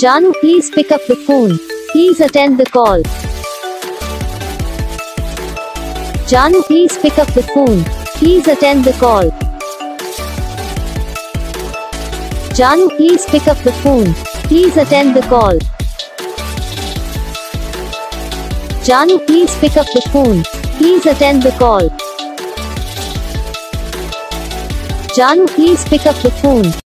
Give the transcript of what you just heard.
Janu, please pick up the phone. Please attend the call. Janu, please pick up the phone. Please attend the call. Janu, please pick up the phone. Please attend the call. Janu, please pick up the phone. Please attend the call. Janu, please pick up the phone.